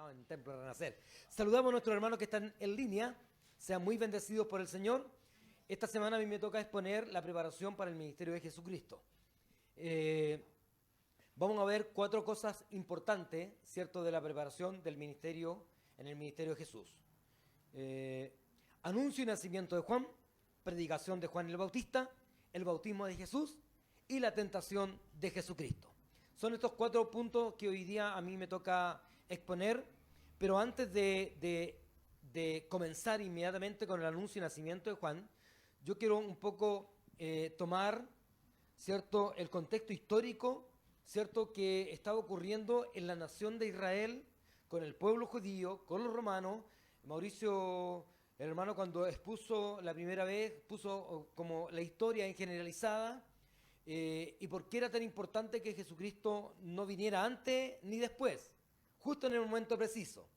¿no? En Templo Renacer. Saludamos a nuestros hermanos que están en línea. Sean muy bendecidos por el Señor. Esta semana a mí me toca exponer la preparación para el ministerio de Jesucristo. Vamos a ver 4 cosas importantes, ¿cierto?, de la preparación del ministerio en el ministerio de Jesús. Anuncio y nacimiento de Juan, predicación de Juan el Bautista, el bautismo de Jesús y la tentación de Jesucristo. Son estos 4 puntos que hoy día a mí me toca exponer, pero antes de comenzar inmediatamente con el anuncio y nacimiento de Juan, yo quiero un poco tomar, ¿cierto?, el contexto histórico, ¿cierto?, que estaba ocurriendo en la nación de Israel, con el pueblo judío, con los romanos. Mauricio, el hermano, cuando expuso la primera vez, puso como la historia en generalizada, y por qué era tan importante que Jesucristo no viniera antes ni después, justo en el momento preciso.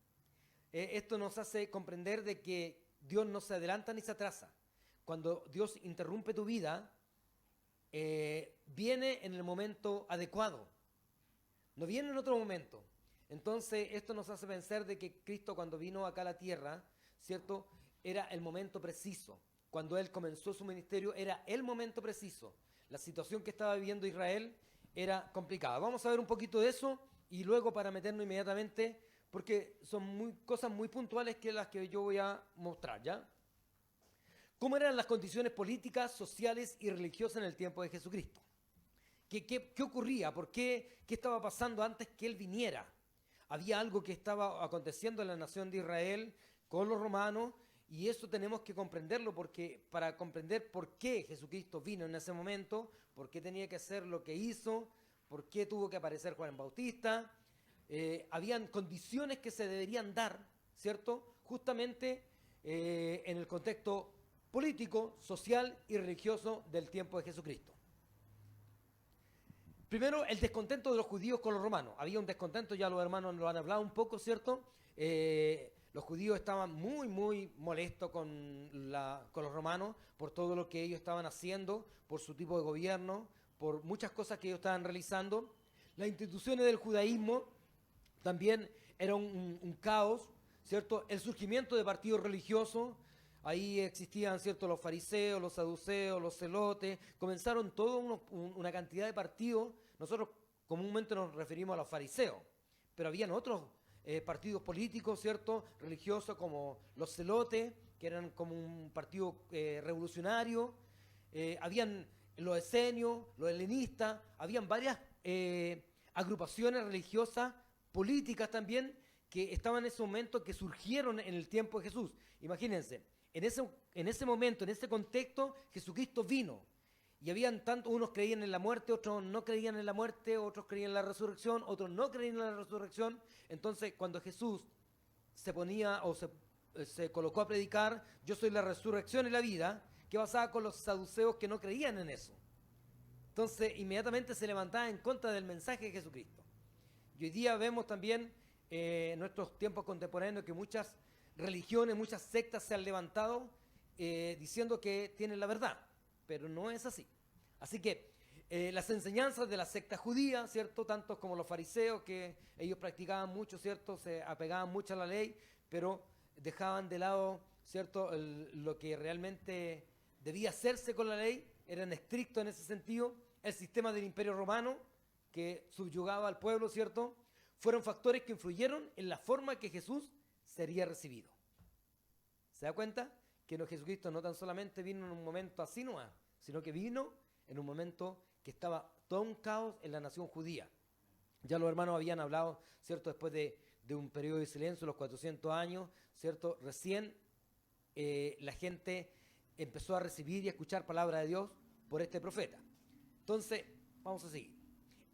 Esto nos hace comprender de que Dios no se adelanta ni se atrasa. Cuando Dios interrumpe tu vida, viene en el momento adecuado, no viene en otro momento. Entonces esto nos hace pensar de que Cristo, cuando vino acá a la tierra, ¿cierto?, era el momento preciso. Cuando Él comenzó su ministerio era el momento preciso. La situación que estaba viviendo Israel era complicada. Vamos a ver un poquito de eso y luego para meternos inmediatamente, porque son cosas muy puntuales que las que yo voy a mostrar, ¿ya? ¿Cómo eran las condiciones políticas, sociales y religiosas en el tiempo de Jesucristo? ¿Qué ocurría? ¿Por qué? ¿Qué estaba pasando antes que Él viniera? Había algo que estaba aconteciendo en la nación de Israel con los romanos, y eso tenemos que comprenderlo, porque para comprender por qué Jesucristo vino en ese momento, por qué tenía que hacer lo que hizo, por qué tuvo que aparecer Juan el Bautista, habían condiciones que se deberían dar, ¿cierto?, justamente en el contexto político, social y religioso del tiempo de Jesucristo. Primero, el descontento de los judíos con los romanos. Había un descontento, ya los hermanos lo han hablado un poco, ¿cierto? Los judíos estaban muy molestos con los romanos por todo lo que ellos estaban haciendo, por su tipo de gobierno, por muchas cosas que ellos estaban realizando. Las instituciones del judaísmo también eran un caos, ¿cierto? El surgimiento de partidos religiosos. Ahí existían, ¿cierto?, los fariseos, los saduceos, los celotes. Comenzaron toda una cantidad de partidos. Nosotros comúnmente nos referimos a los fariseos, pero habían otros partidos políticos, ¿cierto?, religiosos, como los celotes, que eran como un partido revolucionario. Habían los esenios, los helenistas. Habían varias agrupaciones religiosas, políticas también, que estaban en ese momento, que surgieron en el tiempo de Jesús. Imagínense. En ese momento, en ese contexto, Jesucristo vino. Y habían unos creían en la muerte, otros no creían en la muerte, otros creían en la resurrección, otros no creían en la resurrección. Entonces, cuando Jesús se ponía o se colocó a predicar, yo soy la resurrección y la vida, ¿qué pasaba con los saduceos que no creían en eso? Entonces, inmediatamente se levantaba en contra del mensaje de Jesucristo. Y hoy día vemos también en nuestros tiempos contemporáneos que muchas religiones, muchas sectas se han levantado diciendo que tienen la verdad, pero no es así. Así que las enseñanzas de la secta judía, ¿cierto?, tantos como los fariseos, que ellos practicaban mucho, ¿cierto?, se apegaban mucho a la ley, pero dejaban de lado, ¿cierto?, lo que realmente debía hacerse con la ley. Eran estrictos en ese sentido. El sistema del Imperio Romano, que subyugaba al pueblo, ¿cierto?, fueron factores que influyeron en la forma que Jesús sería recibido. ¿Se da cuenta? Que Jesucristo no tan solamente vino en un momento así nomás, sino que vino en un momento que estaba todo un caos en la nación judía. Ya los hermanos habían hablado, ¿cierto?, después de un periodo de silencio, los 400 años, ¿cierto?, recién la gente empezó a recibir y a escuchar palabra de Dios por este profeta. Entonces, vamos a seguir.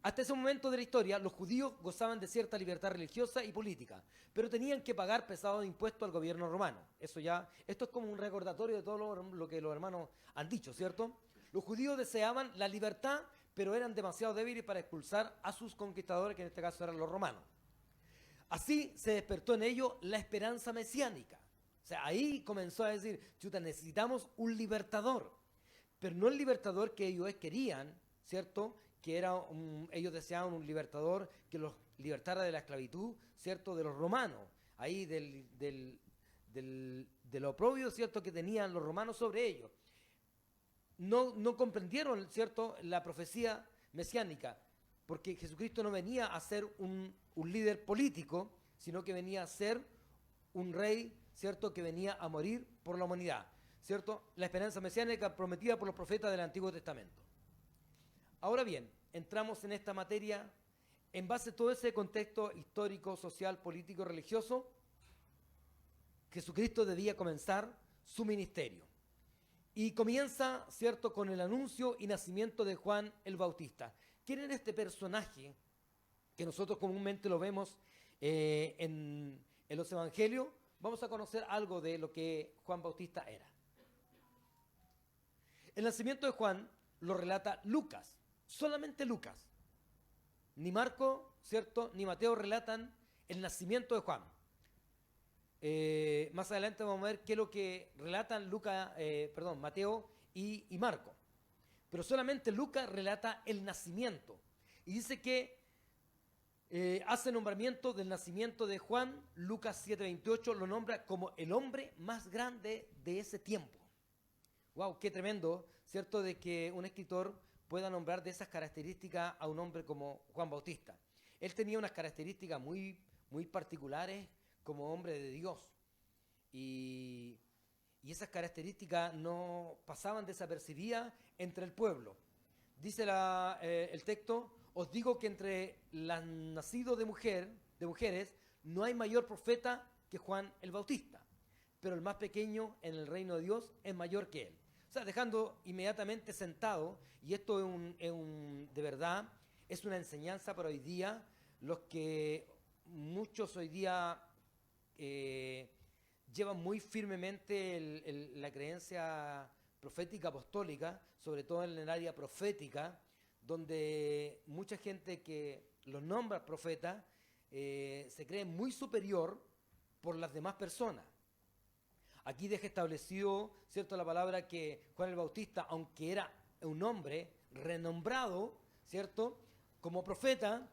Hasta ese momento de la historia, los judíos gozaban de cierta libertad religiosa y política, pero tenían que pagar pesados impuestos al gobierno romano. Esto es como un recordatorio de todo lo que los hermanos han dicho, ¿cierto? Los judíos deseaban la libertad, pero eran demasiado débiles para expulsar a sus conquistadores, que en este caso eran los romanos. Así se despertó en ellos la esperanza mesiánica. O sea, ahí comenzó a decir, chuta, necesitamos un libertador, pero no el libertador que ellos querían, ¿cierto?, que ellos deseaban un libertador que los libertara de la esclavitud, ¿cierto?, de los romanos, ahí del oprobio, ¿cierto?, que tenían los romanos sobre ellos. No comprendieron, ¿cierto?, la profecía mesiánica, porque Jesucristo no venía a ser un líder político, sino que venía a ser un rey, ¿cierto?, que venía a morir por la humanidad, ¿cierto? La esperanza mesiánica prometida por los profetas del Antiguo Testamento. Ahora bien, entramos en esta materia en base a todo ese contexto histórico, social, político, religioso. Jesucristo debía comenzar su ministerio. Y comienza, ¿cierto?, con el anuncio y nacimiento de Juan el Bautista. ¿Quién era este personaje que nosotros comúnmente lo vemos en los evangelios? Vamos a conocer algo de lo que Juan Bautista era. El nacimiento de Juan lo relata Lucas, solamente Lucas. Ni Marco, ¿cierto?, ni Mateo relatan el nacimiento de Juan. Más adelante vamos a ver qué es lo que relatan Mateo y Marco. Pero solamente Lucas relata el nacimiento. Y dice que hace nombramiento del nacimiento de Juan. Lucas 7:28 lo nombra como el hombre más grande de ese tiempo. ¡Wow! ¡Qué tremendo! ¿Cierto? De que un escritor pueda nombrar de esas características a un hombre como Juan Bautista. Él tenía unas características muy, muy particulares como hombre de Dios. Y esas características no pasaban desapercibidas entre el pueblo. Dice el texto: os digo que entre los nacidos de mujeres no hay mayor profeta que Juan el Bautista, pero el más pequeño en el reino de Dios es mayor que él. O sea, dejando inmediatamente sentado, y esto de verdad es una enseñanza para hoy día, los que muchos hoy día llevan muy firmemente la creencia profética apostólica, sobre todo en el área profética, donde mucha gente que los nombra profetas se cree muy superior por las demás personas. Aquí deja establecido, ¿cierto?, la palabra que Juan el Bautista, aunque era un hombre renombrado, ¿cierto?, como profeta,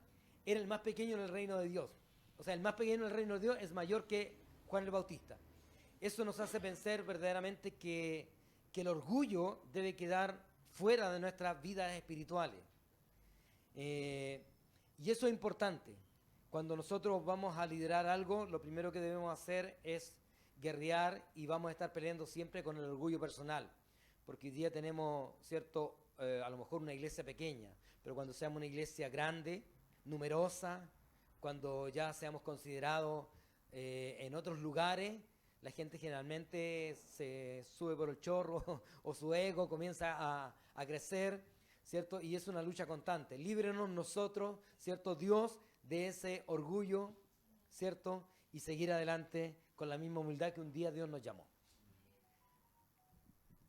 era el más pequeño en el reino de Dios. O sea, el más pequeño en el reino de Dios es mayor que Juan el Bautista. Eso nos hace pensar verdaderamente que el orgullo debe quedar fuera de nuestras vidas espirituales. Y eso es importante. Cuando nosotros vamos a liderar algo, lo primero que debemos hacer es guerrear, y vamos a estar peleando siempre con el orgullo personal. Porque hoy día tenemos, ¿cierto?, a lo mejor una iglesia pequeña, pero cuando seamos una iglesia grande, numerosa, cuando ya seamos considerados en otros lugares, la gente generalmente se sube por el chorro o su ego comienza a crecer, ¿cierto? Y es una lucha constante. Líbrenos nosotros, ¿cierto?, Dios, de ese orgullo, ¿cierto? Y seguir adelante con la misma humildad que un día Dios nos llamó.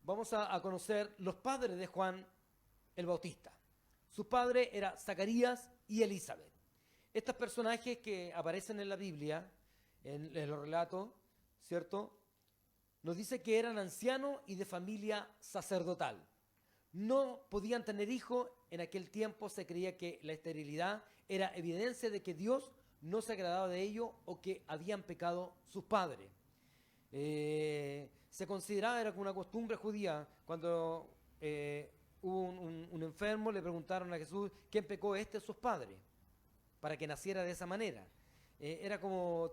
Vamos a conocer los padres de Juan el Bautista. Sus padres eran Zacarías y Elizabeth. Estos personajes que aparecen en la Biblia, en los relatos, ¿cierto?, nos dice que eran ancianos y de familia sacerdotal. No podían tener hijos. En aquel tiempo se creía que la esterilidad era evidencia de que Dios no se agradaba de ellos o que habían pecado sus padres. Se consideraba, era una costumbre judía, cuando hubo un enfermo, le preguntaron a Jesús: ¿quién pecó, este o sus padres?, para que naciera de esa manera. Era como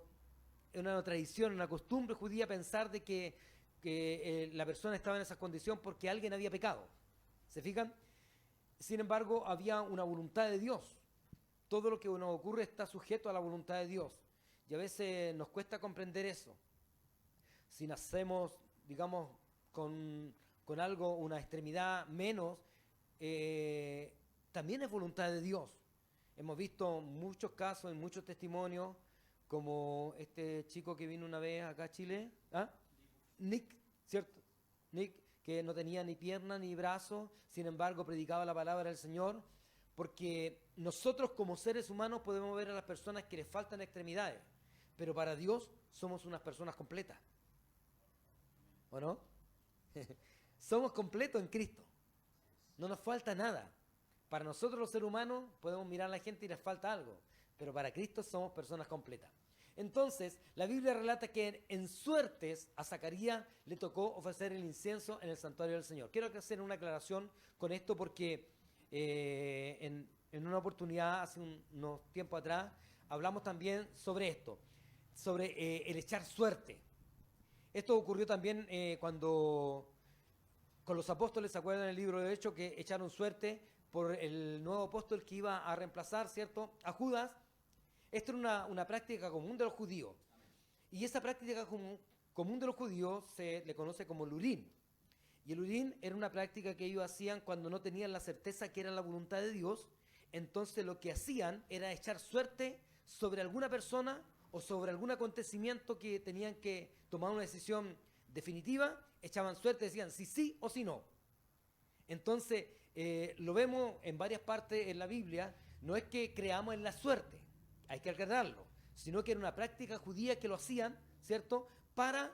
una tradición, una costumbre judía pensar de que la persona estaba en esa condición porque alguien había pecado. ¿Se fijan? Sin embargo, había una voluntad de Dios. Todo lo que nos ocurre está sujeto a la voluntad de Dios. Y a veces nos cuesta comprender eso. Si nacemos, digamos, con algo, una extremidad menos, también es voluntad de Dios. Hemos visto muchos casos, en muchos testimonios, como este chico que vino una vez acá a Chile, Nick, ¿cierto? Nick, que no tenía ni pierna ni brazo, sin embargo predicaba la palabra del Señor, porque nosotros como seres humanos podemos ver a las personas que les faltan extremidades, pero para Dios somos unas personas completas, ¿o no? Somos completos en Cristo, no nos falta nada. Para nosotros los seres humanos podemos mirar a la gente y les falta algo, pero para Cristo somos personas completas. Entonces, la Biblia relata que en suertes a Zacarías le tocó ofrecer el incienso en el santuario del Señor. Quiero hacer una aclaración con esto porque en una oportunidad, hace unos tiempos atrás, hablamos también sobre esto, sobre el echar suerte. Esto ocurrió también cuando con los apóstoles, ¿se acuerdan del libro de Hechos que echaron suerte por el nuevo apóstol que iba a reemplazar, ¿cierto?, a Judas? Esto era una práctica común de los judíos. Y esa práctica común de los judíos se le conoce como el Urim. Y el Urim era una práctica que ellos hacían cuando no tenían la certeza que era la voluntad de Dios. Entonces lo que hacían era echar suerte sobre alguna persona o sobre algún acontecimiento que tenían que tomar una decisión definitiva. Echaban suerte, decían si sí o si no. Entonces lo vemos en varias partes en la Biblia. No es que creamos en la suerte, hay que aclararlo, sino que era una práctica judía que lo hacían, ¿cierto?, para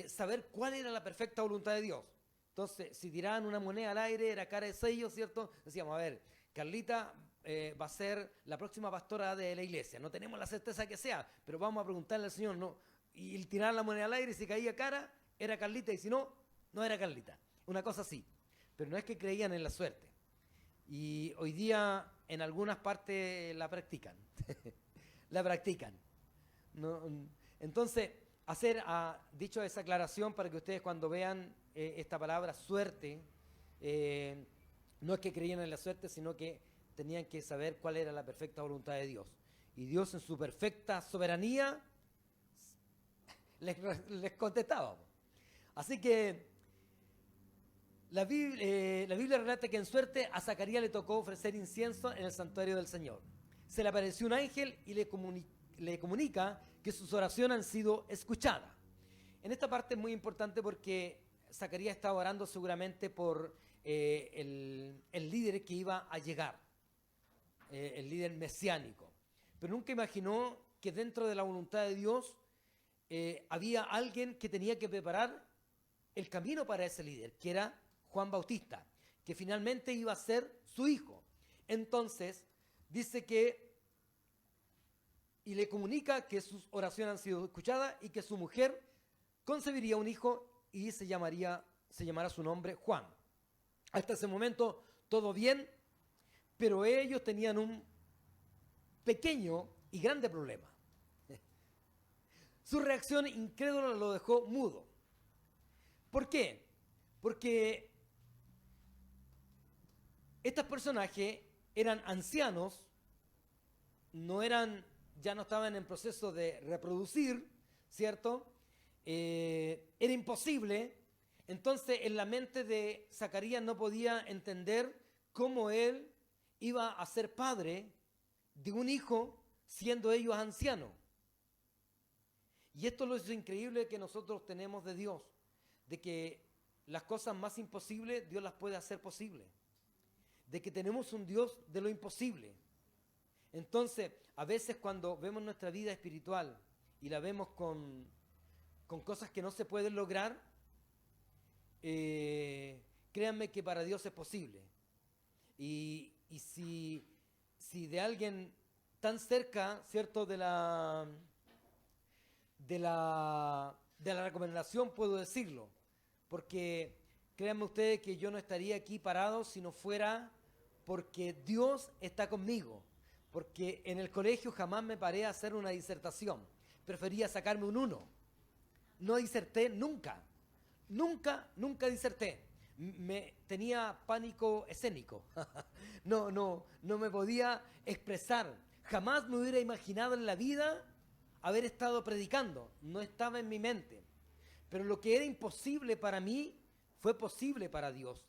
saber cuál era la perfecta voluntad de Dios. Entonces, si tiraban una moneda al aire, era cara de sello, ¿cierto? Decíamos, a ver, Carlita va a ser la próxima pastora de la iglesia. No tenemos la certeza que sea, pero vamos a preguntarle al Señor, ¿no? Y tirar la moneda al aire, y si caía cara, era Carlita, y si no, no era Carlita. Una cosa así. Pero no es que creían en la suerte. Y hoy día en algunas partes la practican. La practican. No, entonces, dicho esa aclaración para que ustedes cuando vean esta palabra suerte, no es que creían en la suerte, sino que tenían que saber cuál era la perfecta voluntad de Dios. Y Dios en su perfecta soberanía les contestaba. Así que la Biblia relata que en suerte a Zacarías le tocó ofrecer incienso en el santuario del Señor. Se le apareció un ángel y le comunica que sus oraciones han sido escuchadas. En esta parte es muy importante porque Zacarías estaba orando seguramente por el líder que iba a llegar, el líder mesiánico. Pero nunca imaginó que dentro de la voluntad de Dios había alguien que tenía que preparar el camino para ese líder, que era Juan Bautista, que finalmente iba a ser su hijo. Entonces, dice y le comunica que sus oraciones han sido escuchadas y que su mujer concebiría un hijo y se llamará su nombre Juan. Hasta ese momento todo bien, pero ellos tenían un pequeño y grande problema. Su reacción incrédula lo dejó mudo. ¿Por qué? Porque estos personajes eran ancianos, ya no estaban en proceso de reproducir, ¿cierto? Era imposible. Entonces, en la mente de Zacarías no podía entender cómo él iba a ser padre de un hijo siendo ellos ancianos. Y esto es lo increíble que nosotros tenemos de Dios, de que las cosas más imposibles Dios las puede hacer posibles, de que tenemos un Dios de lo imposible. Entonces, a veces cuando vemos nuestra vida espiritual y la vemos con cosas que no se pueden lograr, créanme que para Dios es posible. Y si de alguien tan cerca, ¿cierto?, de la recomendación puedo decirlo, porque créanme ustedes que yo no estaría aquí parado si no fuera porque Dios está conmigo, porque en el colegio jamás me paré a hacer una disertación, prefería sacarme un 1, no diserté nunca diserté, tenía pánico escénico, no me podía expresar, jamás me hubiera imaginado en la vida haber estado predicando, no estaba en mi mente. Pero lo que era imposible para mí fue posible para Dios.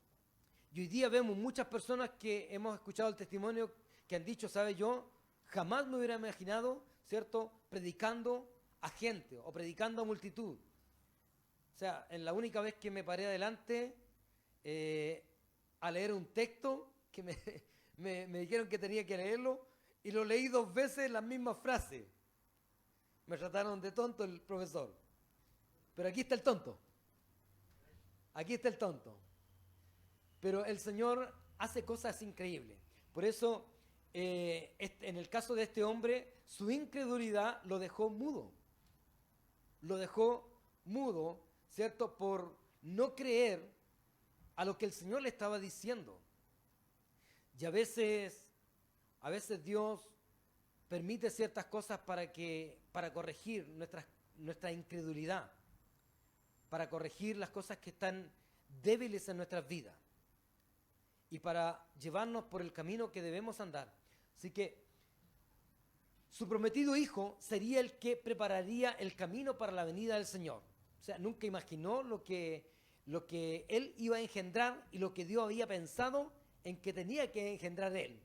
Y hoy día vemos muchas personas que hemos escuchado el testimonio que han dicho, ¿sabe? Yo jamás me hubiera imaginado, ¿cierto?, predicando a gente o predicando a multitud. O sea, en la única vez que me paré adelante a leer un texto que me dijeron que tenía que leerlo y lo leí 2 veces las mismas frases. Me trataron de tonto el profesor. Pero aquí está el tonto. Aquí está el tonto. Pero el Señor hace cosas increíbles. Por eso en el caso de este hombre, su incredulidad lo dejó mudo. Lo dejó mudo, ¿cierto? Por no creer a lo que el Señor le estaba diciendo. Y a veces Dios permite ciertas cosas para corregir nuestra incredulidad, para corregir las cosas que están débiles en nuestras vidas y para llevarnos por el camino que debemos andar. Así que su prometido hijo sería el que prepararía el camino para la venida del Señor. O sea, nunca imaginó lo que él iba a engendrar y lo que Dios había pensado en que tenía que engendrar él.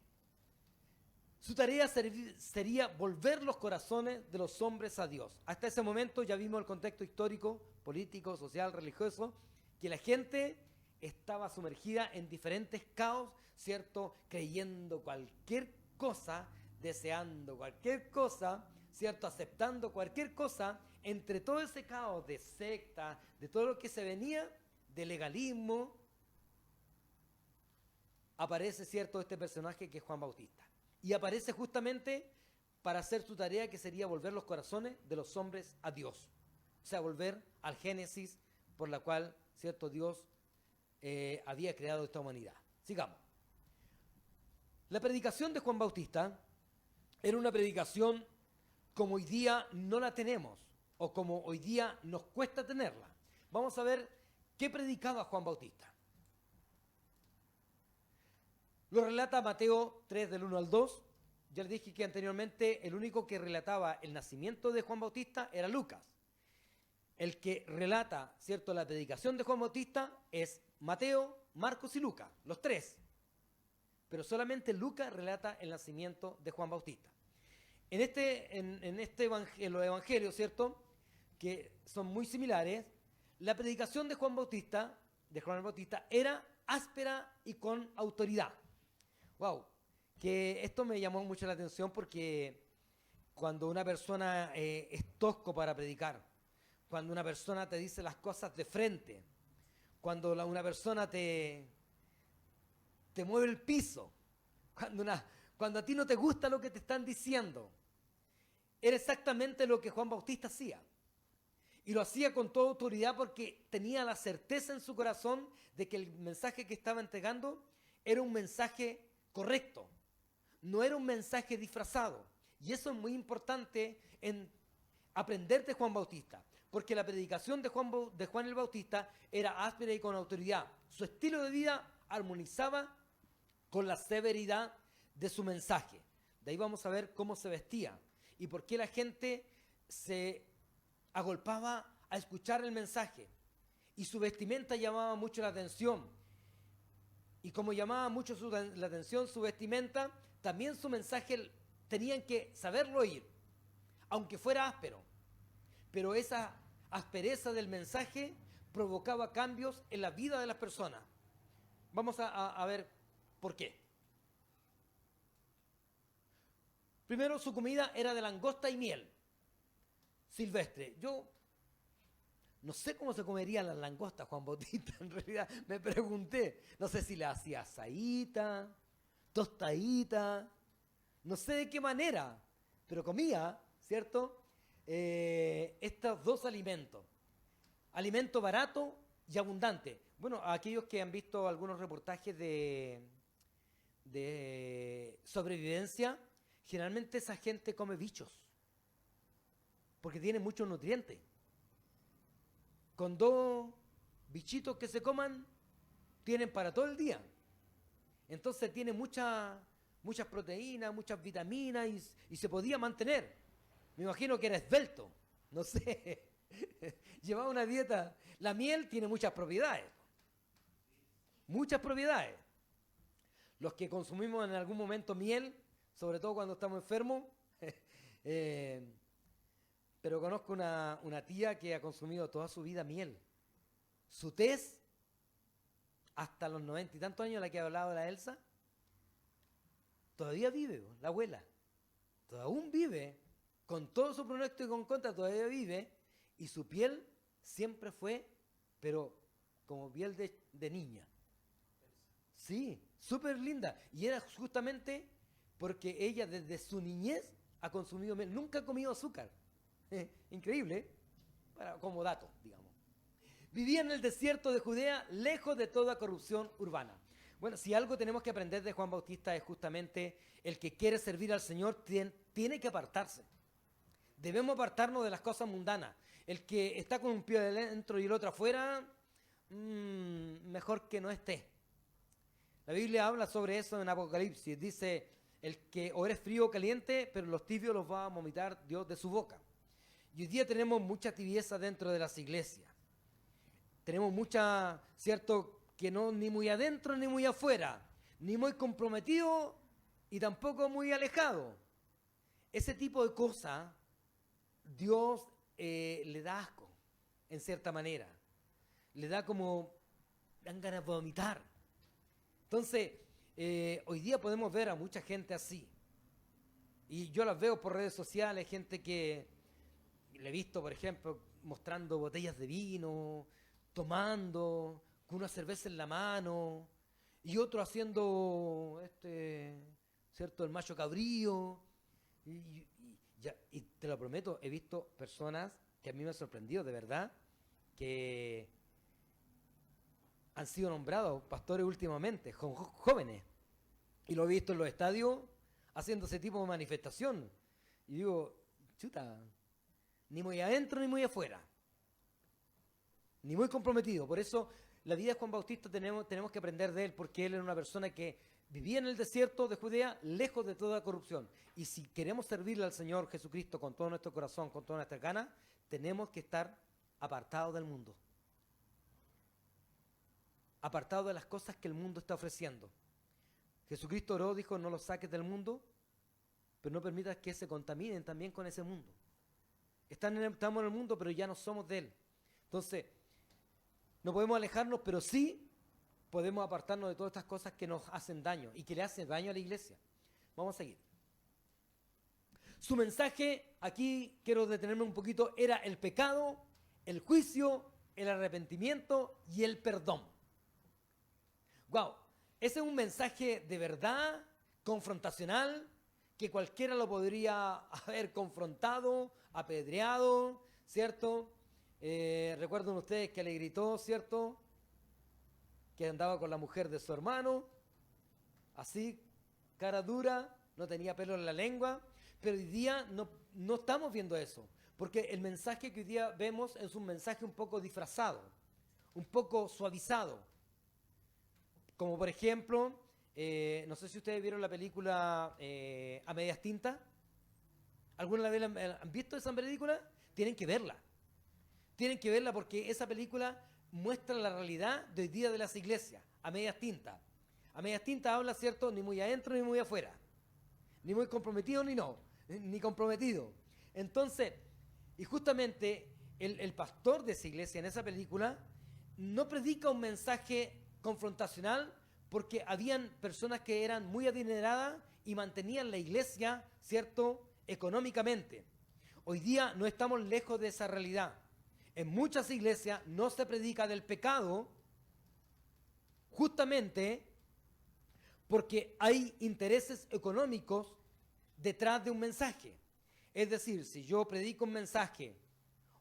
Su tarea sería volver los corazones de los hombres a Dios. Hasta ese momento ya vimos el contexto histórico, político, social, religioso, que la gente estaba sumergida en diferentes caos, ¿cierto? Creyendo cualquier cosa, deseando cualquier cosa, ¿cierto? Aceptando cualquier cosa, entre todo ese caos de secta, de todo lo que se venía, de legalismo, aparece, ¿cierto?, este personaje que es Juan Bautista. Y aparece justamente para hacer su tarea, que sería volver los corazones de los hombres a Dios. O sea, volver al Génesis por la cual, ¿cierto?, Dios había creado esta humanidad. Sigamos. La predicación de Juan Bautista era una predicación como hoy día no la tenemos, o como hoy día nos cuesta tenerla. Vamos a ver qué predicaba Juan Bautista. Lo relata Mateo 3 del 1 al 2. Ya les dije que anteriormente el único que relataba el nacimiento de Juan Bautista era Lucas. El que relata, ¿cierto?, la predicación de Juan Bautista es Mateo, Marcos y Lucas, los tres. Pero solamente Lucas relata el nacimiento de Juan Bautista. En los evangelios, ¿cierto?, que son muy similares, la predicación de Juan Bautista era áspera y con autoridad. Wow, que esto me llamó mucho la atención porque cuando una persona es tosco para predicar, cuando una persona te dice las cosas de frente, cuando una persona te mueve el piso, cuando a ti no te gusta lo que te están diciendo, era exactamente lo que Juan Bautista hacía. Y lo hacía con toda autoridad porque tenía la certeza en su corazón de que el mensaje que estaba entregando era un mensaje correcto, no era un mensaje disfrazado. Y eso es muy importante en aprender de Juan Bautista, porque la predicación de Juan el Bautista era áspera y con autoridad. Su estilo de vida armonizaba con la severidad de su mensaje. De ahí vamos a ver cómo se vestía y por qué la gente se agolpaba a escuchar el mensaje. Y su vestimenta llamaba mucho la atención. Y como llamaba mucho la atención su vestimenta, también su mensaje tenían que saberlo oír, aunque fuera áspero. Pero esa aspereza del mensaje provocaba cambios en la vida de las personas. Vamos a ver por qué. Primero, su comida era de langosta y miel silvestre. Yo no sé cómo se comería la langosta Juan Bautista, en realidad me pregunté. No sé si le hacía asadita, tostadita, no sé de qué manera, pero comía, ¿cierto?, estos dos alimentos. Alimento barato y abundante. Bueno, aquellos que han visto algunos reportajes de sobrevivencia, generalmente esa gente come bichos, porque tiene muchos nutrientes. Con 2 bichitos que se coman, tienen para todo el día. Entonces tiene muchas proteínas, muchas vitaminas y se podía mantener. Me imagino que era esbelto, no sé. Llevaba una dieta. La miel tiene muchas propiedades. Muchas propiedades. Los que consumimos en algún momento miel, sobre todo cuando estamos enfermos, pero conozco una tía que ha consumido toda su vida miel. Su tez, hasta los 90 y tantos años, la que ha hablado la Elsa, todavía vive, la abuela. Aún vive, con todo su pronóstico en contra, todavía vive, y su piel siempre fue, pero como piel de niña. Sí, súper linda. Y era justamente porque ella desde su niñez ha consumido miel, nunca ha comido azúcar. Increíble, ¿eh? Como dato, digamos. Vivía en el desierto de Judea, lejos de toda corrupción urbana. Bueno, si algo tenemos que aprender de Juan Bautista es justamente el que quiere servir al Señor tiene que apartarse. Debemos apartarnos de las cosas mundanas. El que está con un pie adentro y el otro afuera, mejor que no esté. La Biblia habla sobre eso en Apocalipsis. Dice, el que o eres frío o caliente, pero los tibios los va a vomitar Dios de su boca. Y hoy día tenemos mucha tibieza dentro de las iglesias. Tenemos mucha, cierto, que no ni muy adentro ni muy afuera, ni muy comprometido y tampoco muy alejado. Ese tipo de cosas, Dios le da asco, en cierta manera. Le da como, dan ganas de vomitar. Entonces, hoy día podemos ver a mucha gente así. Y yo las veo por redes sociales, gente que le he visto, por ejemplo, mostrando botellas de vino, tomando, con una cerveza en la mano, y otro haciendo, ¿cierto?, el macho cabrío. Y te lo prometo, he visto personas que a mí me han sorprendido, de verdad, que han sido nombrados pastores últimamente, jóvenes. Y lo he visto en los estadios haciendo ese tipo de manifestación. Y digo, chuta, ni muy adentro ni muy afuera. Ni muy comprometido. Por eso la vida de Juan Bautista tenemos que aprender de él, porque él era una persona que vivía en el desierto de Judea, lejos de toda corrupción. Y si queremos servirle al Señor Jesucristo con todo nuestro corazón, con todas nuestras ganas, tenemos que estar apartados del mundo. Apartados de las cosas que el mundo está ofreciendo. Jesucristo oró, dijo, no los saques del mundo, pero no permitas que se contaminen también con ese mundo. Estamos en el mundo, pero ya no somos de él. Entonces, no podemos alejarnos, pero sí podemos apartarnos de todas estas cosas que nos hacen daño y que le hacen daño a la iglesia. Vamos a seguir. Su mensaje, aquí quiero detenerme un poquito, era el pecado, el juicio, el arrepentimiento y el perdón. ¡Wow! Ese es un mensaje de verdad, confrontacional, que cualquiera lo podría haber confrontado, apedreado, ¿cierto? Recuerdan ustedes que le gritó, ¿cierto?, que andaba con la mujer de su hermano, así, cara dura, no tenía pelo en la lengua, pero hoy día no estamos viendo eso, porque el mensaje que hoy día vemos es un mensaje un poco disfrazado, un poco suavizado, como por ejemplo, no sé si ustedes vieron la película A Medias Tintas. ¿Alguna vez han visto esa película? Tienen que verla. Tienen que verla porque esa película muestra la realidad de hoy día de las iglesias, a medias tintas. A medias tintas habla, ¿cierto?, ni muy adentro ni muy afuera. Ni muy comprometido ni comprometido. Entonces, y justamente el pastor de esa iglesia en esa película no predica un mensaje confrontacional porque habían personas que eran muy adineradas y mantenían la iglesia, ¿cierto?, económicamente. Hoy día no estamos lejos de esa realidad. En muchas iglesias no se predica del pecado justamente porque hay intereses económicos detrás de un mensaje. Es decir, si yo predico un mensaje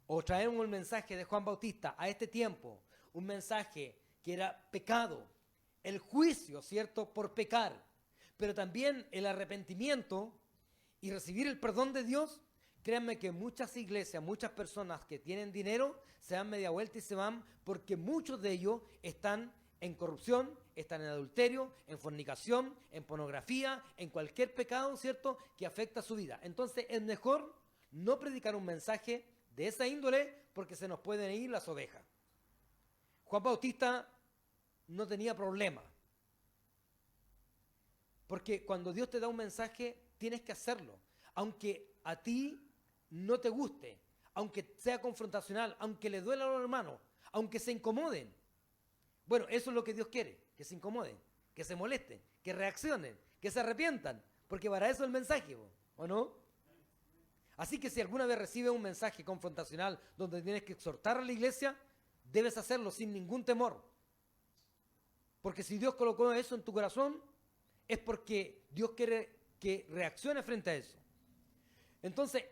o traemos el mensaje de Juan Bautista a este tiempo, un mensaje que era pecado, el juicio, ¿cierto?, por pecar, pero también el arrepentimiento y recibir el perdón de Dios. Créanme que muchas iglesias, muchas personas que tienen dinero se dan media vuelta y se van porque muchos de ellos están en corrupción, están en adulterio, en fornicación, en pornografía, en cualquier pecado, ¿cierto?, que afecta a su vida. Entonces es mejor no predicar un mensaje de esa índole porque se nos pueden ir las ovejas. Juan Bautista no tenía problema. Porque cuando Dios te da un mensaje, tienes que hacerlo. Aunque a ti no te guste, aunque sea confrontacional, aunque le duela a los hermanos, aunque se incomoden. Bueno, eso es lo que Dios quiere, que se incomoden, que se molesten, que reaccionen, que se arrepientan, porque para eso es el mensaje, ¿o no? Así que si alguna vez recibes un mensaje confrontacional donde tienes que exhortar a la iglesia, debes hacerlo sin ningún temor. Porque si Dios colocó eso en tu corazón, es porque Dios quiere que reaccione frente a eso. Entonces,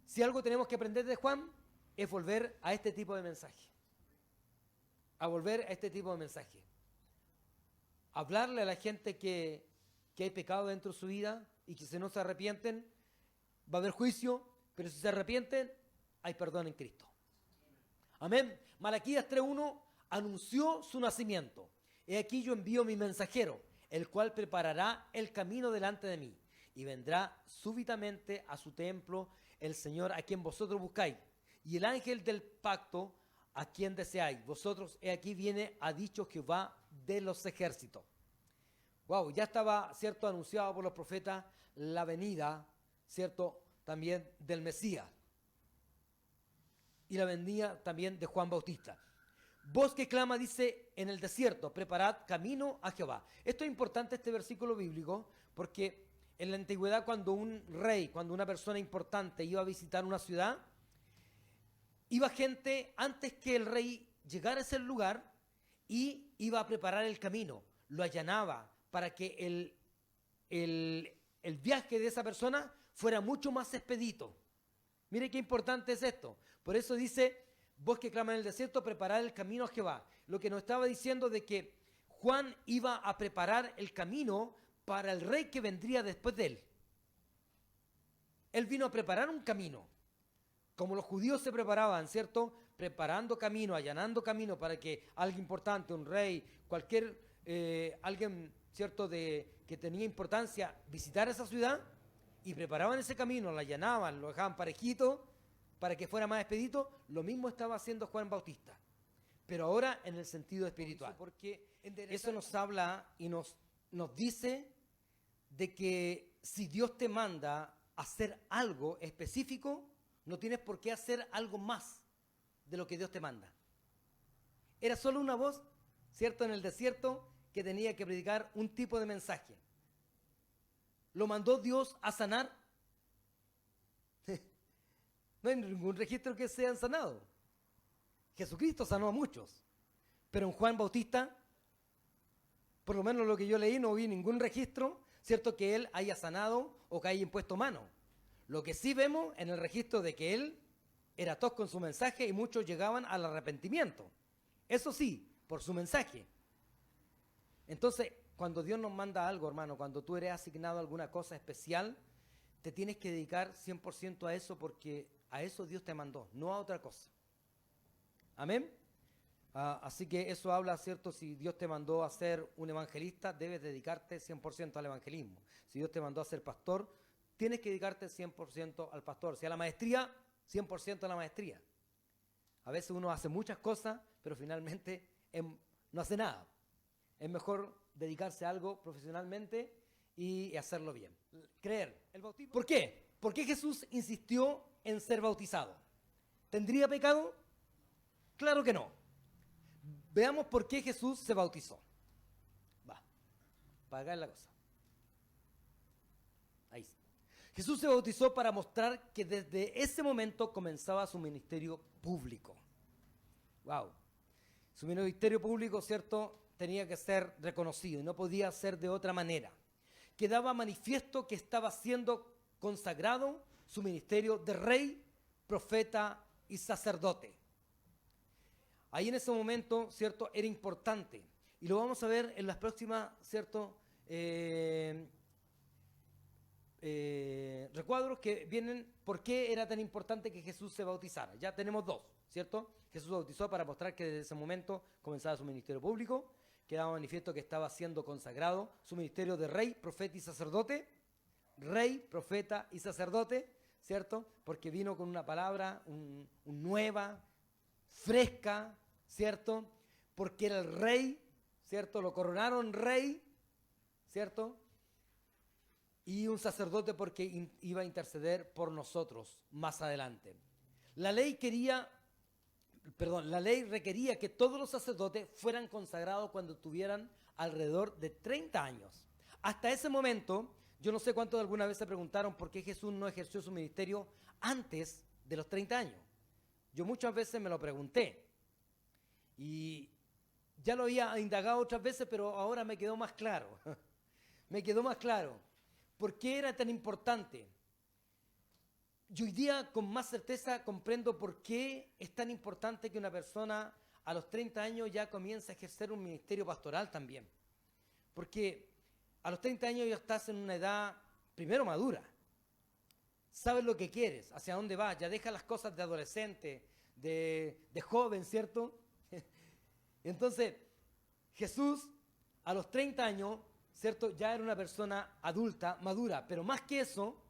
si algo tenemos que aprender de Juan, es volver a este tipo de mensaje. A volver a este tipo de mensaje. Hablarle a la gente que hay pecado dentro de su vida y que si no se arrepienten, va a haber juicio, pero si se arrepienten, hay perdón en Cristo. Amén. Malaquías 3:1 anunció su nacimiento. He aquí yo envío mi mensajero, el cual preparará el camino delante de mí. Y vendrá súbitamente a su templo el Señor a quien vosotros buscáis. Y el ángel del pacto a quien deseáis. Vosotros, he aquí viene, ha dicho Jehová de los ejércitos. Wow, ya estaba, cierto, anunciado por los profetas la venida, cierto, también del Mesías. Y la venida también de Juan Bautista. Voz que clama, dice, en el desierto, preparad camino a Jehová. Esto es importante, este versículo bíblico, porque en la antigüedad cuando un rey, cuando una persona importante iba a visitar una ciudad, iba gente antes que el rey llegara a ese lugar y iba a preparar el camino, lo allanaba para que el viaje de esa persona fuera mucho más expedito. Mire qué importante es esto. Por eso dice, vos que clama en el desierto, preparad el camino a Jehová. Lo que nos estaba diciendo de que Juan iba a preparar el camino para el rey que vendría después de él. Él vino a preparar un camino. Como los judíos se preparaban, ¿cierto? Preparando camino, allanando camino para que alguien importante, un rey, cualquier, alguien, ¿cierto? Que tenía importancia, visitara esa ciudad y preparaban ese camino, lo allanaban, lo dejaban parejito para que fuera más expedito. Lo mismo estaba haciendo Juan Bautista, pero ahora en el sentido espiritual. Porque eso nos habla y nos dice de que si Dios te manda a hacer algo específico, no tienes por qué hacer algo más de lo que Dios te manda. Era solo una voz, ¿cierto?, en el desierto que tenía que predicar un tipo de mensaje. ¿Lo mandó Dios a sanar? No hay ningún registro que sean sanados. Jesucristo sanó a muchos, pero en Juan Bautista, por lo menos lo que yo leí, no vi ningún registro, ¿cierto?, que él haya sanado o que haya impuesto mano. Lo que sí vemos en el registro de que él era tosco en su mensaje y muchos llegaban al arrepentimiento. Eso sí, por su mensaje. Entonces, cuando Dios nos manda algo, hermano, cuando tú eres asignado a alguna cosa especial, te tienes que dedicar 100% a eso porque a eso Dios te mandó, no a otra cosa. Amén. Así que eso habla, ¿cierto? Si Dios te mandó a ser un evangelista, debes dedicarte 100% al evangelismo. Si Dios te mandó a ser pastor, tienes que dedicarte 100% al pastor. Si a la maestría, 100% a la maestría. A veces uno hace muchas cosas, pero finalmente no hace nada. Es mejor dedicarse a algo profesionalmente y hacerlo bien. Creer. El bautismo. ¿Por qué? ¿Por qué Jesús insistió en ser bautizado? ¿Tendría pecado? Claro que no. Veamos por qué Jesús se bautizó. Va, para acá es la cosa. Ahí sí. Jesús se bautizó para mostrar que desde ese momento comenzaba su ministerio público. Wow. Su ministerio público, ¿cierto?, tenía que ser reconocido y no podía ser de otra manera. Quedaba manifiesto que estaba siendo consagrado su ministerio de rey, profeta y sacerdote. Ahí en ese momento, ¿cierto?, era importante. Y lo vamos a ver en las próximas, ¿cierto?, recuadros que vienen, por qué era tan importante que Jesús se bautizara. Ya tenemos dos, ¿cierto? Jesús bautizó para mostrar que desde ese momento comenzaba su ministerio público, quedaba manifiesto que estaba siendo consagrado su ministerio de rey, profeta y sacerdote. Rey, profeta y sacerdote, ¿cierto? Porque vino con una palabra nueva, fresca, ¿cierto? Porque era el rey, ¿cierto? Lo coronaron rey, ¿cierto? Y un sacerdote porque iba a interceder por nosotros más adelante. La ley requería que todos los sacerdotes fueran consagrados cuando tuvieran alrededor de 30 años. Hasta ese momento, yo no sé cuántos alguna vez se preguntaron por qué Jesús no ejerció su ministerio antes de los 30 años. Yo muchas veces me lo pregunté y ya lo había indagado otras veces, pero ahora me quedó más claro. Me quedó más claro. ¿Por qué era tan importante? Yo hoy día con más certeza comprendo por qué es tan importante que una persona a los 30 años ya comience a ejercer un ministerio pastoral también. Porque a los 30 años ya estás en una edad, primero, madura. Sabes lo que quieres, hacia dónde vas, ya dejas las cosas de adolescente, de joven, ¿cierto? Entonces, Jesús a los 30 años, ¿cierto? Ya era una persona adulta, madura, pero más que eso,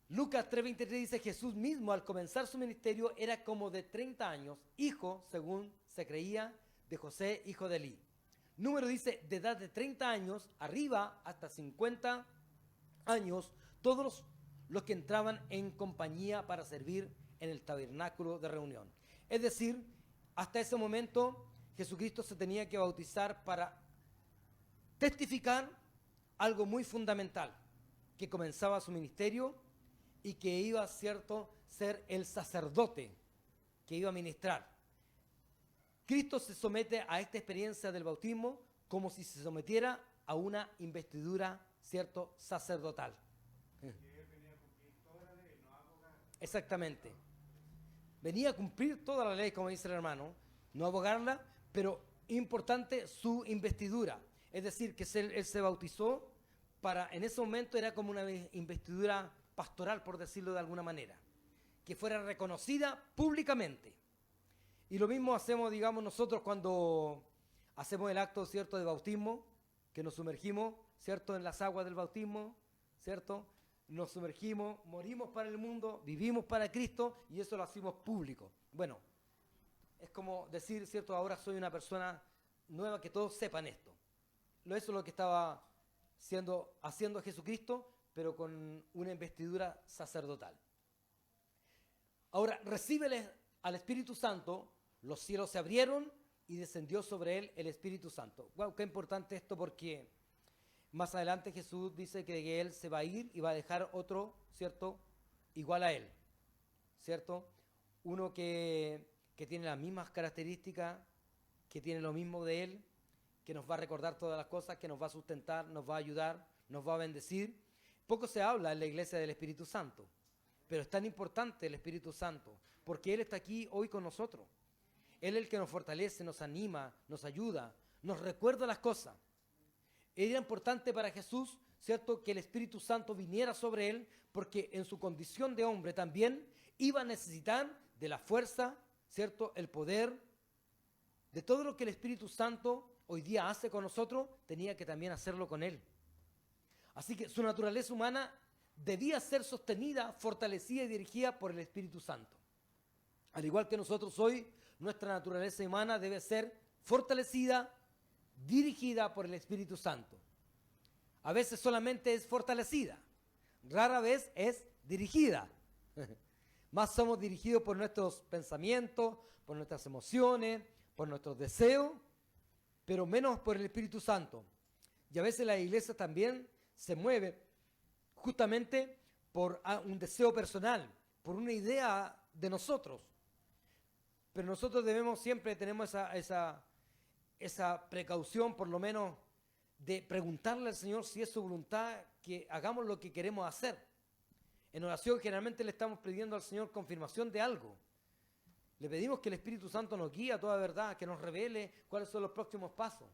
Lucas 3:23 dice, Jesús mismo al comenzar su ministerio era como de 30 años, hijo, según se creía, de José, hijo de Elí. Número dice, de edad de 30 años, arriba hasta 50 años, todos los que entraban en compañía para servir en el tabernáculo de reunión. Es decir, hasta ese momento Jesucristo se tenía que bautizar para testificar algo muy fundamental, que comenzaba su ministerio y que iba, cierto, ser el sacerdote que iba a ministrar. Cristo se somete a esta experiencia del bautismo como si se sometiera a una investidura, cierto, sacerdotal. Exactamente. Venía a cumplir toda la ley, como dice el hermano, no abogarla, pero importante su investidura. Es decir, que él se bautizó para, en ese momento era como una investidura pastoral, por decirlo de alguna manera, que fuera reconocida públicamente. Y lo mismo hacemos, digamos, nosotros cuando hacemos el acto, ¿cierto?, de bautismo, que nos sumergimos, ¿cierto?, en las aguas del bautismo, ¿cierto?, nos sumergimos, morimos para el mundo, vivimos para Cristo y eso lo hacemos público. Bueno, es como decir, ¿cierto?, ahora soy una persona nueva, que todos sepan esto. Eso es lo que estaba haciendo Jesucristo, pero con una investidura sacerdotal. Ahora, recíbele al Espíritu Santo, los cielos se abrieron y descendió sobre él el Espíritu Santo. Wow, qué importante esto, porque más adelante Jesús dice que él se va a ir y va a dejar otro, ¿cierto?, igual a él, ¿cierto? Uno que tiene las mismas características, que tiene lo mismo de él, que nos va a recordar todas las cosas, que nos va a sustentar, nos va a ayudar, nos va a bendecir. Poco se habla en la iglesia del Espíritu Santo, pero es tan importante el Espíritu Santo, porque Él está aquí hoy con nosotros. Él es el que nos fortalece, nos anima, nos ayuda, nos recuerda las cosas. Era importante para Jesús, ¿cierto?, que el Espíritu Santo viniera sobre Él, porque en su condición de hombre también iba a necesitar de la fuerza, ¿cierto?, el poder, de todo lo que el Espíritu Santo hoy día hace con nosotros, tenía que también hacerlo con Él. Así que su naturaleza humana debía ser sostenida, fortalecida y dirigida por el Espíritu Santo. Al igual que nosotros hoy, nuestra naturaleza humana debe ser fortalecida, dirigida por el Espíritu Santo. A veces solamente es fortalecida, rara vez es dirigida. Más somos dirigidos por nuestros pensamientos, por nuestras emociones, por nuestros deseos, pero menos por el Espíritu Santo. Y a veces la iglesia también se mueve justamente por un deseo personal, por una idea de nosotros. Pero nosotros tenemos esa precaución, por lo menos, de preguntarle al Señor si es su voluntad que hagamos lo que queremos hacer. En oración generalmente le estamos pidiendo al Señor confirmación de algo. Le pedimos que el Espíritu Santo nos guíe a toda verdad, que nos revele cuáles son los próximos pasos.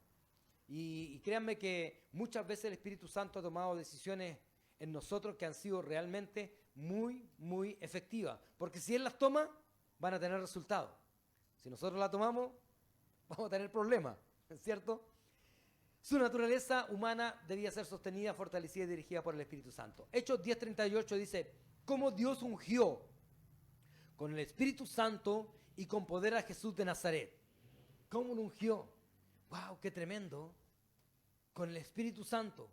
Y créanme que muchas veces el Espíritu Santo ha tomado decisiones en nosotros que han sido realmente muy, muy efectivas. Porque si Él las toma, van a tener resultados. Si nosotros la tomamos, vamos a tener problemas, ¿cierto? Su naturaleza humana debía ser sostenida, fortalecida y dirigida por el Espíritu Santo. Hechos 10:38 dice, cómo Dios ungió con el Espíritu Santo y con poder a Jesús de Nazaret. ¿Cómo lo ungió? ¡Wow, qué tremendo! Con el Espíritu Santo.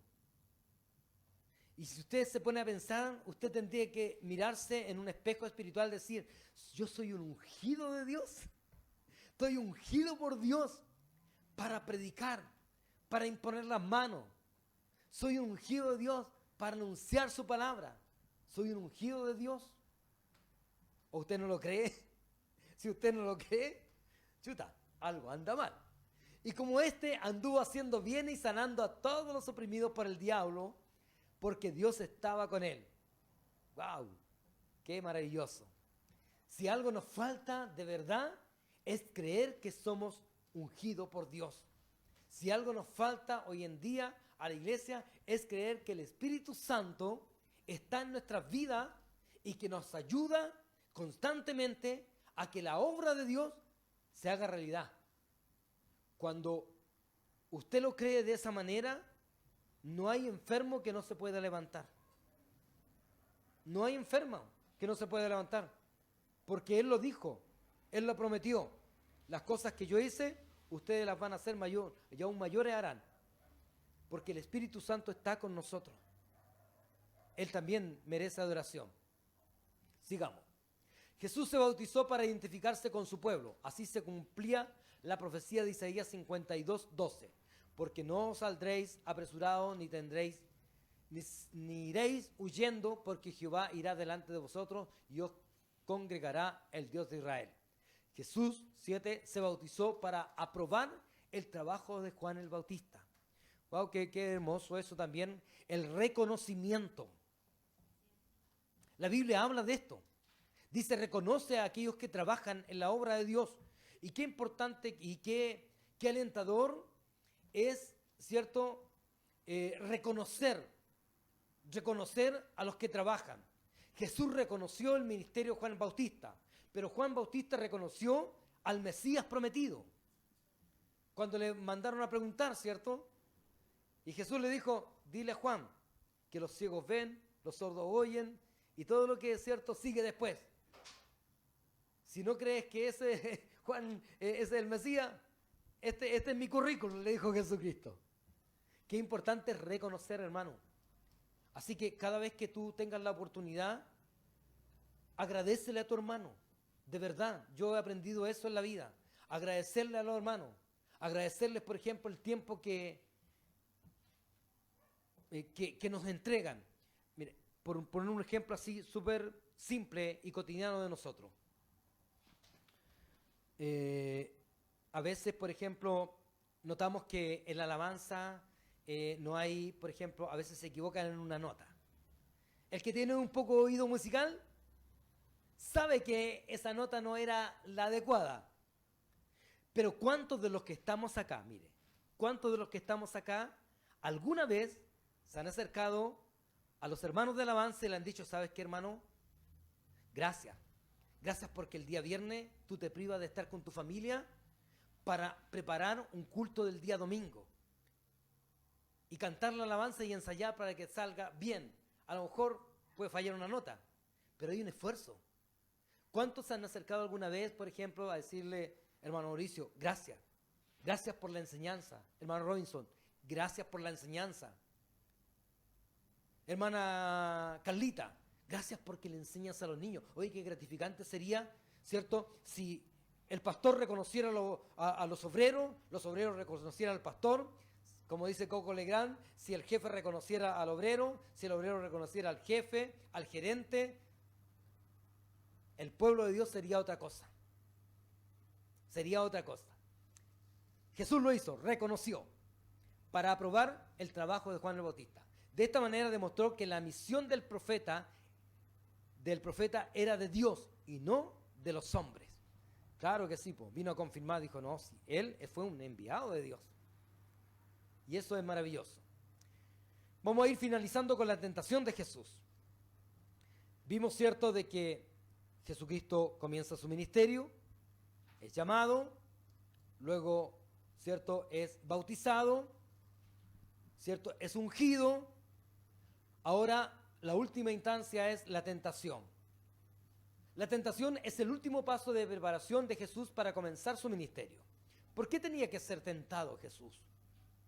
Y si usted se pone a pensar, usted tendría que mirarse en un espejo espiritual y decir, yo soy un ungido de Dios. Estoy ungido por Dios para predicar, para imponer las manos. Soy un ungido de Dios para anunciar su palabra. Soy un ungido de Dios. ¿O usted no lo cree? Si usted no lo cree, chuta, algo anda mal. Y como anduvo haciendo bien y sanando a todos los oprimidos por el diablo, porque Dios estaba con él. ¡Wow! ¡Qué maravilloso! Si algo nos falta de verdad es creer que somos ungidos por Dios. Si algo nos falta hoy en día a la iglesia es creer que el Espíritu Santo está en nuestras vidas y que nos ayuda constantemente a que la obra de Dios se haga realidad. Cuando usted lo cree de esa manera, no hay enfermo que no se pueda levantar. No hay enfermo que no se pueda levantar. Porque Él lo dijo, Él lo prometió. Las cosas que yo hice, ustedes las van a hacer mayor, y aún mayores harán. Porque el Espíritu Santo está con nosotros. Él también merece adoración. Sigamos. Jesús se bautizó para identificarse con su pueblo. Así se cumplía la profecía de Isaías 52:12. Porque no saldréis apresurados, ni iréis huyendo, porque Jehová irá delante de vosotros y os congregará el Dios de Israel. Jesús 7 se bautizó para aprobar el trabajo de Juan el Bautista. Wow, qué hermoso eso también, el reconocimiento. La Biblia habla de esto. Dice, reconoce a aquellos que trabajan en la obra de Dios. Y qué importante y qué alentador es, ¿cierto? Reconocer a los que trabajan. Jesús reconoció el ministerio de Juan Bautista, pero Juan Bautista reconoció al Mesías prometido. Cuando le mandaron a preguntar, ¿cierto? Y Jesús le dijo, dile a Juan que los ciegos ven, los sordos oyen, y todo lo que es cierto sigue después. Si no crees que ese Juan es el Mesías, este es mi currículum, le dijo Jesucristo. Qué importante es reconocer, hermano. Así que cada vez que tú tengas la oportunidad, agradécele a tu hermano. De verdad, yo he aprendido eso en la vida. Agradecerle a los hermanos. Agradecerles, por ejemplo, el tiempo que nos entregan. Mire, por poner un ejemplo así súper simple y cotidiano de nosotros. A veces, por ejemplo, notamos que en la alabanza no hay, por ejemplo, a veces se equivocan en una nota. El que tiene un poco oído musical sabe que esa nota no era la adecuada. Pero ¿cuántos de los que estamos acá, mire, cuántos de los que estamos acá alguna vez se han acercado a los hermanos de alabanza y le han dicho, ¿sabes qué, hermano? Gracias. Gracias porque el día viernes tú te privas de estar con tu familia para preparar un culto del día domingo y cantar la alabanza y ensayar para que salga bien. A lo mejor puede fallar una nota, pero hay un esfuerzo. ¿Cuántos se han acercado alguna vez, por ejemplo, a decirle, hermano Mauricio, gracias? Gracias por la enseñanza. Hermano Robinson, gracias por la enseñanza. Hermana Carlita, gracias porque le enseñas a los niños. Oye, qué gratificante sería, ¿cierto? Si el pastor reconociera a los obreros reconocieran al pastor, como dice Coco Legrand, si el jefe reconociera al obrero, si el obrero reconociera al jefe, al gerente, el pueblo de Dios sería otra cosa. Sería otra cosa. Jesús lo hizo, reconoció, para aprobar el trabajo de Juan el Bautista. De esta manera demostró que la misión del profeta era de Dios y no de los hombres. Claro que sí, pues, vino a confirmar, dijo, no, sí, él fue un enviado de Dios. Y eso es maravilloso. Vamos a ir finalizando con la tentación de Jesús. Vimos, cierto, de que Jesucristo comienza su ministerio, es llamado, luego, cierto, es bautizado, cierto, es ungido. Ahora, la última instancia es la tentación. La tentación es el último paso de preparación de Jesús para comenzar su ministerio. ¿Por qué tenía que ser tentado Jesús?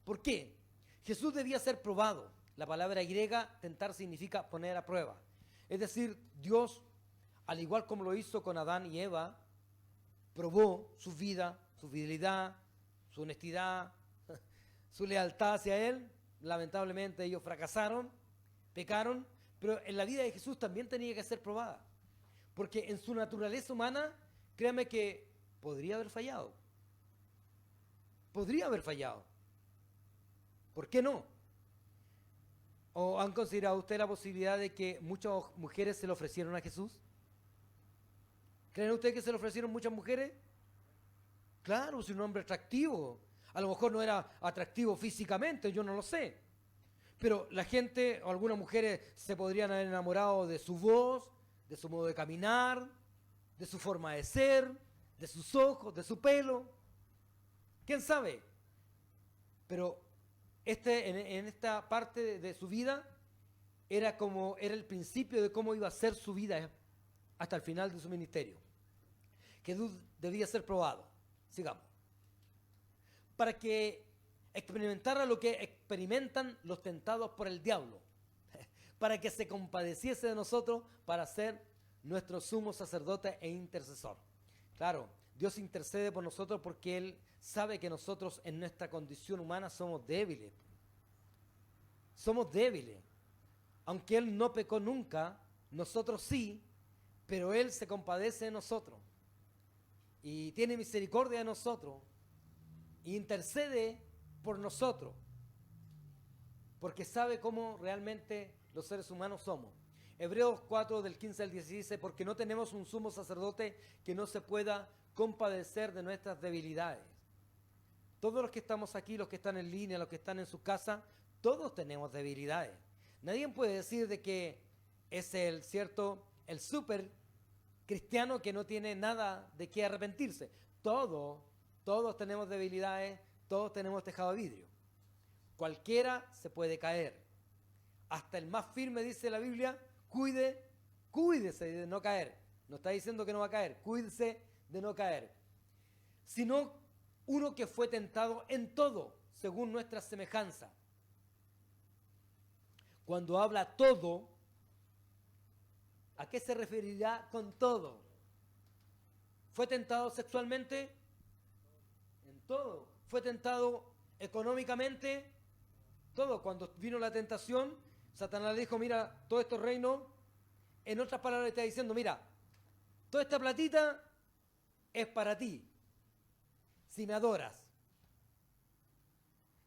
¿Por qué? Jesús debía ser probado. La palabra griega, tentar, significa poner a prueba. Es decir, Dios, al igual como lo hizo con Adán y Eva, probó su vida, su fidelidad, su honestidad, su lealtad hacia Él. Lamentablemente ellos fracasaron, pecaron, pero en la vida de Jesús también tenía que ser probada. Porque en su naturaleza humana, créame que podría haber fallado. Podría haber fallado. ¿Por qué no? ¿O han considerado usted la posibilidad de que muchas mujeres se le ofrecieron a Jesús? ¿Creen ustedes que se le ofrecieron muchas mujeres? Claro, es un hombre atractivo. A lo mejor no era atractivo físicamente, yo no lo sé. Pero la gente o algunas mujeres se podrían haber enamorado de su voz, de su modo de caminar, de su forma de ser, de sus ojos, de su pelo. ¿Quién sabe? Pero en esta parte de su vida era el principio de cómo iba a ser su vida hasta el final de su ministerio. Que debía ser probado. Sigamos. Para que experimentara lo que experimentan los tentados por el diablo. Para que se compadeciese de nosotros para ser nuestro sumo sacerdote e intercesor. Claro, Dios intercede por nosotros porque Él sabe que nosotros en nuestra condición humana somos débiles. Somos débiles. Aunque Él no pecó nunca, nosotros sí, pero Él se compadece de nosotros. Y tiene misericordia de nosotros. E intercede por nosotros. Porque sabe cómo realmente los seres humanos somos. Hebreos 4 del 15 al 16 dice, porque no tenemos un sumo sacerdote que no se pueda compadecer de nuestras debilidades. Todos los que estamos aquí, los que están en línea, los que están en su casa, todos tenemos debilidades. Nadie puede decir de que es el súper cristiano que no tiene nada de qué arrepentirse. Todos tenemos debilidades, todos tenemos tejado de vidrio. Cualquiera se puede caer. Hasta el más firme, dice la Biblia, cuídese de no caer. No está diciendo que no va a caer, cuídese de no caer. Sino uno que fue tentado en todo, según nuestra semejanza. Cuando habla todo, ¿a qué se referirá con todo? ¿Fue tentado sexualmente? En todo. ¿Fue tentado económicamente? Todo. Cuando vino la tentación, Satanás le dijo, mira, todo estos reinos, en otras palabras le está diciendo, mira, toda esta platita es para ti, si me adoras.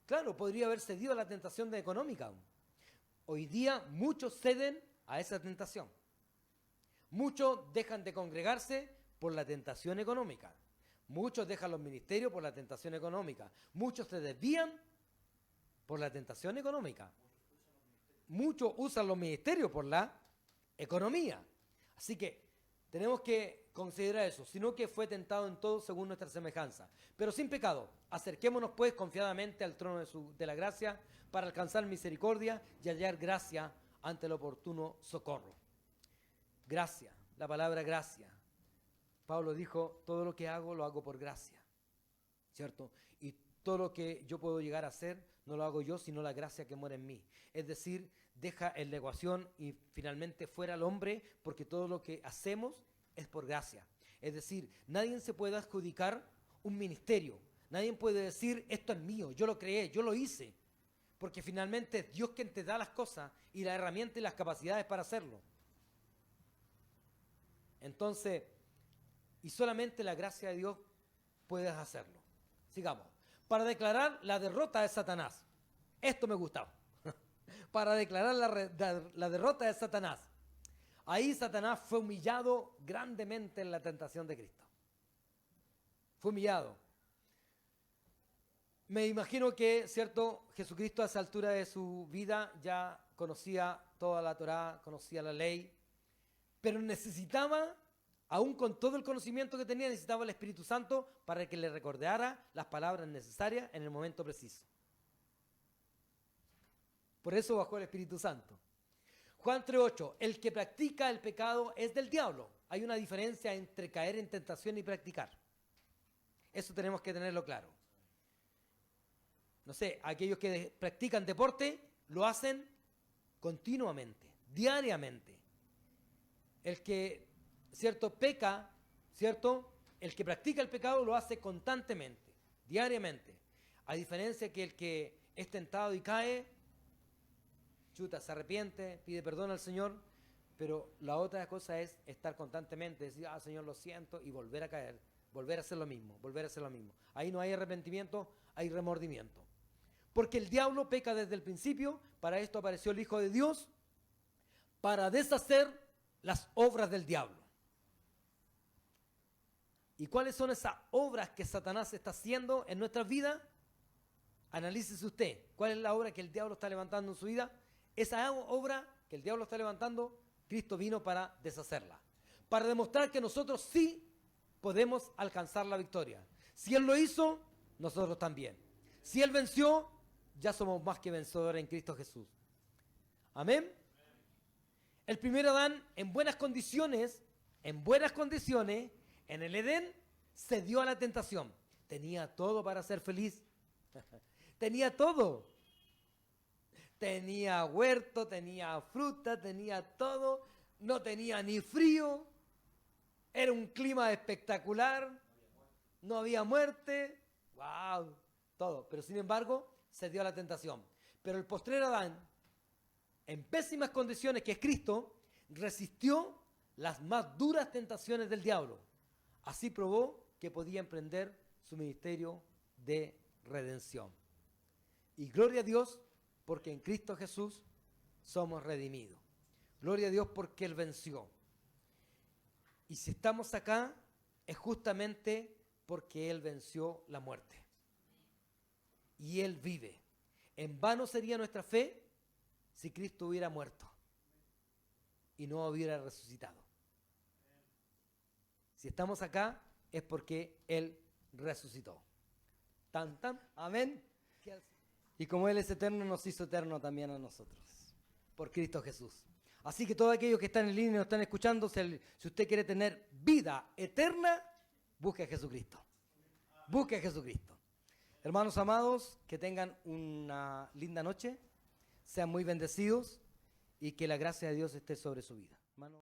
Claro, podría haber cedido a la tentación económica. Hoy día muchos ceden a esa tentación. Muchos dejan de congregarse por la tentación económica. Muchos dejan los ministerios por la tentación económica. Muchos se desvían por la tentación económica. Muchos usan los ministerios por la economía. Así que tenemos que considerar eso, sino que fue tentado en todo según nuestra semejanza, pero sin pecado. Acerquémonos pues confiadamente al trono de la gracia para alcanzar misericordia y hallar gracia ante el oportuno socorro. Gracia, la palabra gracia. Pablo dijo, todo lo que hago lo hago por gracia, ¿cierto? Y todo lo que yo puedo llegar a hacer no lo hago yo, sino la gracia que mora en mí. Es decir, deja en la ecuación y finalmente fuera al hombre, porque todo lo que hacemos es por gracia. Es decir, nadie se puede adjudicar un ministerio. Nadie puede decir, esto es mío, yo lo creé, yo lo hice. Porque finalmente es Dios quien te da las cosas y las herramientas y las capacidades para hacerlo. Entonces, y solamente la gracia de Dios puedes hacerlo. Sigamos. Para declarar la derrota de Satanás. Esto me gustaba. Para declarar la derrota de Satanás. Ahí Satanás fue humillado grandemente en la tentación de Cristo. Fue humillado. Me imagino que, ¿cierto? Jesucristo a esa altura de su vida ya conocía toda la Torá, conocía la ley, pero necesitaba, aún con todo el conocimiento que tenía, necesitaba el Espíritu Santo para que le recordara las palabras necesarias en el momento preciso. Por eso bajó el Espíritu Santo. Juan 3:8, el que practica el pecado es del diablo. Hay una diferencia entre caer en tentación y practicar. Eso tenemos que tenerlo claro. No sé, aquellos que practican deporte lo hacen continuamente, diariamente. El que, ¿cierto?, peca, ¿cierto? El que practica el pecado lo hace constantemente, diariamente. A diferencia que el que es tentado y cae, se arrepiente, pide perdón al Señor, pero la otra cosa es estar constantemente, decir, Señor, lo siento, y volver a caer, volver a hacer lo mismo, volver a hacer lo mismo. Ahí no hay arrepentimiento, hay remordimiento. Porque el diablo peca desde el principio. Para esto apareció el Hijo de Dios, para deshacer las obras del diablo. ¿Y cuáles son esas obras que Satanás está haciendo en nuestras vidas? Analícese usted. ¿Cuál es la obra que el diablo está levantando en su vida? Esa obra que el diablo está levantando, Cristo vino para deshacerla. Para demostrar que nosotros sí podemos alcanzar la victoria. Si Él lo hizo, nosotros también. Si Él venció, ya somos más que vencedores en Cristo Jesús. Amén. El primer Adán, en buenas condiciones, en el Edén, cedió a la tentación. Tenía todo para ser feliz. Tenía todo. Tenía huerto, tenía fruta, tenía todo. No tenía ni frío. Era un clima espectacular. No había muerte. ¡Wow! Todo. Pero sin embargo, cedió a la tentación. Pero el postrer Adán, en pésimas condiciones, que es Cristo, resistió las más duras tentaciones del diablo. Así probó que podía emprender su ministerio de redención. Y gloria a Dios, porque en Cristo Jesús somos redimidos. Gloria a Dios porque Él venció. Y si estamos acá, es justamente porque Él venció la muerte. Y Él vive. En vano sería nuestra fe si Cristo hubiera muerto y no hubiera resucitado. Si estamos acá, es porque Él resucitó. Tan, tan, amén. Y como Él es eterno, nos hizo eterno también a nosotros, por Cristo Jesús. Así que todos aquellos que están en línea y nos están escuchando, si usted quiere tener vida eterna, busque a Jesucristo. Busque a Jesucristo. Hermanos amados, que tengan una linda noche, sean muy bendecidos y que la gracia de Dios esté sobre su vida. Hermano.